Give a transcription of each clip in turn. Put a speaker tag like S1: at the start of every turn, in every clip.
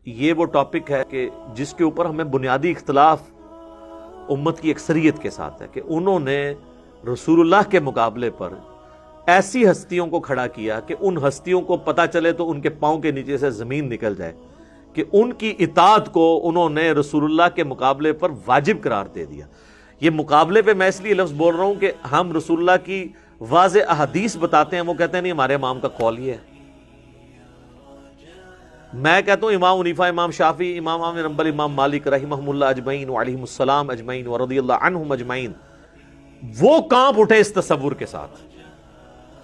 S1: یہ وہ ٹاپک ہے کہ جس کے اوپر ہمیں بنیادی اختلاف امت کی اکثریت کے ساتھ ہے کہ انہوں نے رسول اللہ کے مقابلے پر ایسی ہستیوں کو کھڑا کیا کہ ان ہستیوں کو پتہ چلے تو ان کے پاؤں کے نیچے سے زمین نکل جائے، کہ ان کی اطاعت کو انہوں نے رسول اللہ کے مقابلے پر واجب قرار دے دیا۔ یہ مقابلے پہ میں اس لیے لفظ بول رہا ہوں کہ ہم رسول اللہ کی واضح احادیث بتاتے ہیں، وہ کہتے ہیں نہیں ہمارے امام کا قول یہ ہے۔ میں کہتا ہوں امام حنیفہ، امام شافعی، امام احمد بن حنبل، امام مالک رحمہم اللہ اجمعین وعلیہم السلام اجمعین ورضی اللہ عنہم اجمعین، وہ کانپ اٹھے اس تصور کے ساتھ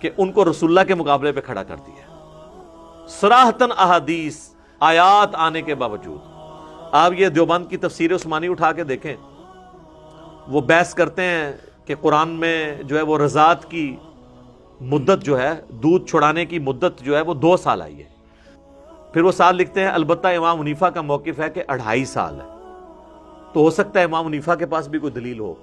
S1: کہ ان کو رسول اللہ کے مقابلے پہ کھڑا کر دیا، صراحتاً احادیث آیات آنے کے باوجود۔ آپ یہ دیوبند کی تفسیر عثمانی اٹھا کے دیکھیں، وہ بحث کرتے ہیں کہ قرآن میں جو ہے وہ رضاعت کی مدت جو ہے، دودھ چھڑانے کی مدت جو ہے وہ 2 سال آئی ہے، پھر وہ سال لکھتے ہیں البتہ امام حنیفہ کا موقف ہے کہ 2.5 سال ہے۔ تو ہو سکتا ہے امام حنیفہ کے پاس بھی کوئی دلیل ہو۔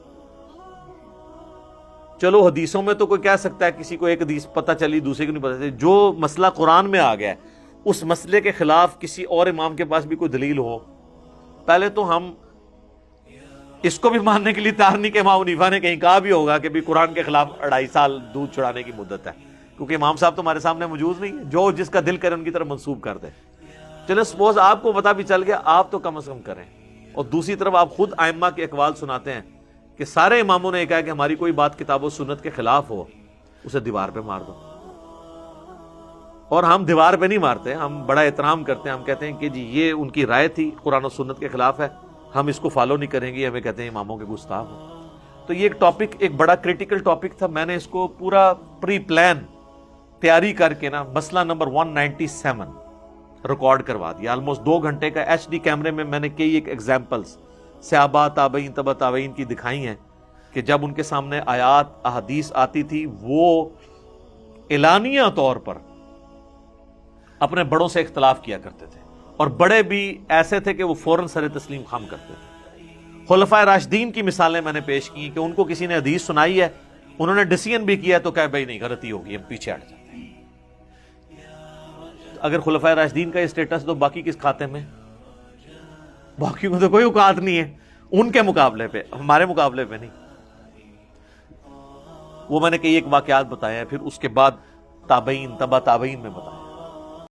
S1: چلو حدیثوں میں تو کوئی کہہ سکتا ہے کسی کو ایک حدیث پتہ چلی دوسرے کو نہیں پتہ چلی، جو مسئلہ قرآن میں آ گیا ہے اس مسئلے کے خلاف کسی اور امام کے پاس بھی کوئی دلیل ہو، پہلے تو ہم اس کو بھی ماننے کے لیے تیار نہیں کہ امام حنیفہ نے کہیں کہا بھی ہوگا کہ بھی قرآن کے خلاف 2.5 سال دودھ چھڑانے کی مدت ہے، کیونکہ امام صاحب تو ہمارے سامنے موجود نہیں ہے، جو جس کا دل کرے ان کی طرف منسوب کر دے۔ چلے سپوز آپ کو پتہ بھی چل گیا، آپ تو کم از کم کریں، اور دوسری طرف آپ خود ائمہ کے اقوال سناتے ہیں کہ سارے اماموں نے یہ کہا کہ ہماری کوئی بات کتاب و سنت کے خلاف ہو اسے دیوار پہ مار دو۔ اور ہم دیوار پہ نہیں مارتے، ہم بڑا احترام کرتے ہیں، ہم کہتے ہیں کہ جی یہ ان کی رائے تھی، قرآن و سنت کے خلاف ہے، ہم اس کو فالو نہیں کریں گے، ہمیں کہتے ہیں اماموں کے گستاخ ہو۔ تو یہ ایک ٹاپک، ایک بڑا کریٹیکل ٹاپک تھا، میں نے اس کو پورا پری پلان تیاری کر کے نا مسئلہ نمبر 197 ریکارڈ کروا دیا، آلموسٹ 2 گھنٹے کا HD کیمرے میں میں نے کئی ایک ایگزامپلس صحابہ تابعین تبع تابعین کی دکھائی ہیں کہ جب ان کے سامنے آیات احادیث آتی تھی وہ اعلانیہ طور پر اپنے بڑوں سے اختلاف کیا کرتے تھے، اور بڑے بھی ایسے تھے کہ وہ فوراً سر تسلیم خم کرتے تھے۔ خلفائے راشدین کی مثالیں میں نے پیش کی کہ ان کو کسی نے حدیث سنائی ہے، انہوں نے ڈیسیژن بھی کیا تو کہا بھائی نہیں غلطی ہوگی، ہم پیچھے ہٹ جاتے ہیں۔ اگر خلفائے راشدین کا اسٹیٹس تو باقی کس کھاتے میں؟ باقی کو تو کوئی اوقات نہیں ہے ان کے مقابلے پہ، ہمارے مقابلے پہ نہیں۔ وہ میں نے کئی ایک واقعات بتایا، پھر اس کے بعد تابعین تبع تابعین میں بتایا۔